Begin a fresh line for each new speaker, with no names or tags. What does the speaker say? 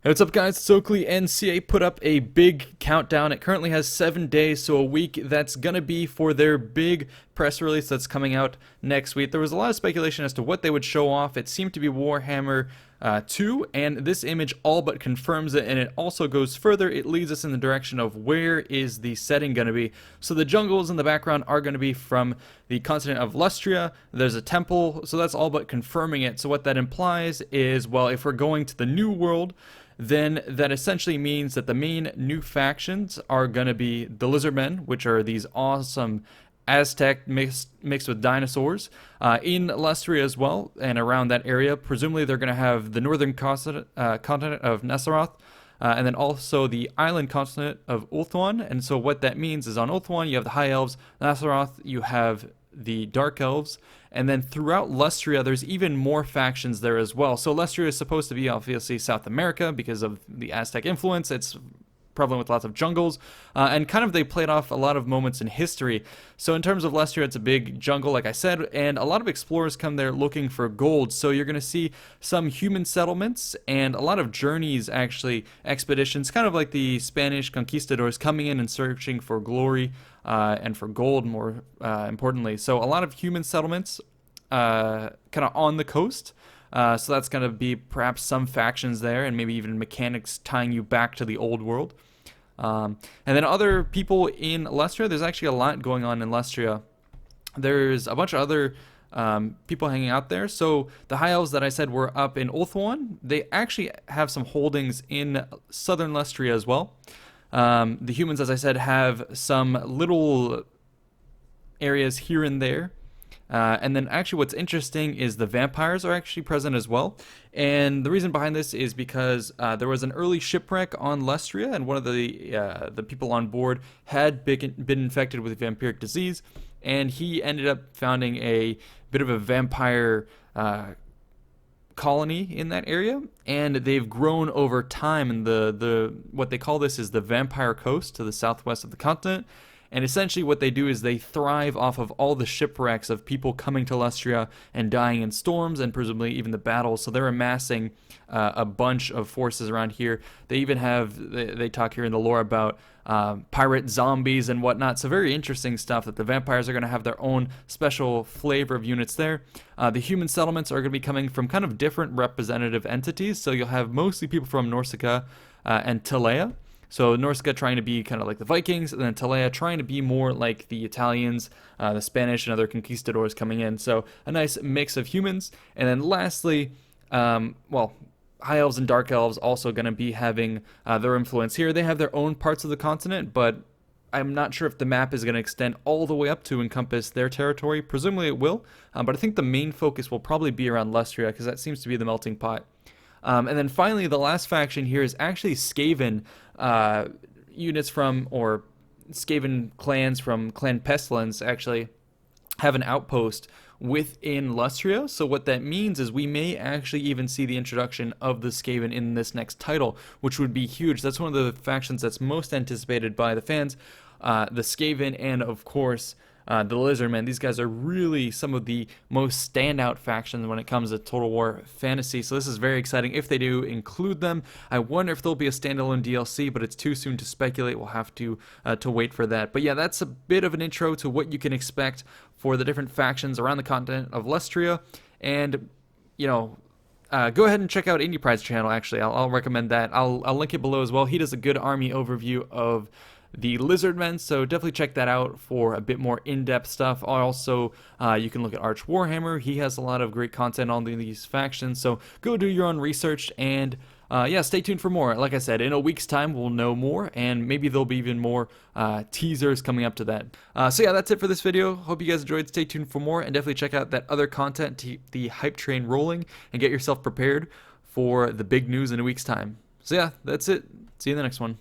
Hey, what's up, guys? It's Oakley, and CA put up a big countdown. It currently has 7 days, so a week that's gonna be for their big press release that's coming out next week. There was a lot of speculation as to what they would show off. It seemed to be Warhammer 2, and this image all but confirms it, and it also goes further. It leads us in the direction of where is the setting going to be. So the jungles in the background are going to be from the continent of Lustria. There's a temple, so that's all but confirming it. So what that implies is, well, if we're going to the new world, then that essentially means that the main new factions are going to be the Lizardmen, which are these awesome Aztec mixed with dinosaurs in Lustria as well, and around that area. Presumably, they're going to have the northern continent of Nesaroth, and then also the island continent of Ulthuan. And so, what that means is on Ulthuan, you have the High Elves, Nesaroth, you have the Dark Elves, and then throughout Lustria, there's even more factions there as well. So, Lustria is supposed to be obviously South America because of the Aztec influence. It's prevalent with lots of jungles, and kind of they played off a lot of moments in history. So in terms of Lustria, it's a big jungle, like I said, and a lot of explorers come there looking for gold. So you're going to see some human settlements and a lot of journeys, actually, expeditions, kind of like the Spanish conquistadors coming in and searching for glory and for gold, more importantly. So a lot of human settlements kind of on the coast. So that's going to be perhaps some factions there, and maybe even mechanics tying you back to the old world. And then other people in Lustria, there's actually a lot going on in Lustria. There's a bunch of other people hanging out there. So the High Elves that I said were up in Ulthuan, they actually have some holdings in southern Lustria as well. The humans, as I said, have some little areas here and there. And then actually what's interesting is the vampires are actually present as well. And the reason behind this is because there was an early shipwreck on Lustria, and one of the people on board had been infected with vampiric disease, and he ended up founding a bit of a vampire colony in that area, and they've grown over time. And the what they call this is the Vampire Coast to the southwest of the continent. And essentially what they do is they thrive off of all the shipwrecks of people coming to Lustria and dying in storms, and presumably even the battles. So they're amassing a bunch of forces around here. They even have, they talk here in the lore about pirate zombies and whatnot. So very interesting stuff, that the vampires are going to have their own special flavor of units there. The human settlements are going to be coming from kind of different representative entities. So you'll have mostly people from Norsica and Telea. So Norsica trying to be kind of like the Vikings, and then Telea trying to be more like the Italians, the Spanish, and other conquistadors coming in. So a nice mix of humans. And then lastly, well, High Elves and Dark Elves also going to be having their influence here. They have their own parts of the continent, but I'm not sure if the map is going to extend all the way up to encompass their territory. Presumably it will, but I think the main focus will probably be around Lustria, because that seems to be the melting pot. And then finally, the last faction here is actually Skaven units from, or Skaven clans from Clan Pestilence actually have an outpost within Lustria. So what that means is we may actually even see the introduction of the Skaven in this next title, which would be huge. That's one of the factions that's most anticipated by the fans. The Skaven, and of course the Lizardmen. These guys are really some of the most standout factions when it comes to Total War fantasy. So this is very exciting if they do include them. I wonder if there'll be a standalone DLC, but it's too soon to speculate. We'll have to wait for that. But yeah, that's a bit of an intro to what you can expect for the different factions around the continent of Lustria. And you know, go ahead and check out Indie Pride's channel. Actually, I'll recommend that. I'll link it below as well. He does a good army overview of the Lizardmen, so definitely check that out for a bit more in-depth stuff. Also, you can look at Arch Warhammer. He has a lot of great content on these factions, so go do your own research, and yeah, stay tuned for more. Like I said, in a week's time, we'll know more, and maybe there'll be even more teasers coming up to that. So yeah, that's it for this video. Hope you guys enjoyed. Stay tuned for more, and definitely check out that other content to keep the hype train rolling and get yourself prepared for the big news in a week's time. So yeah, that's it. See you in the next one.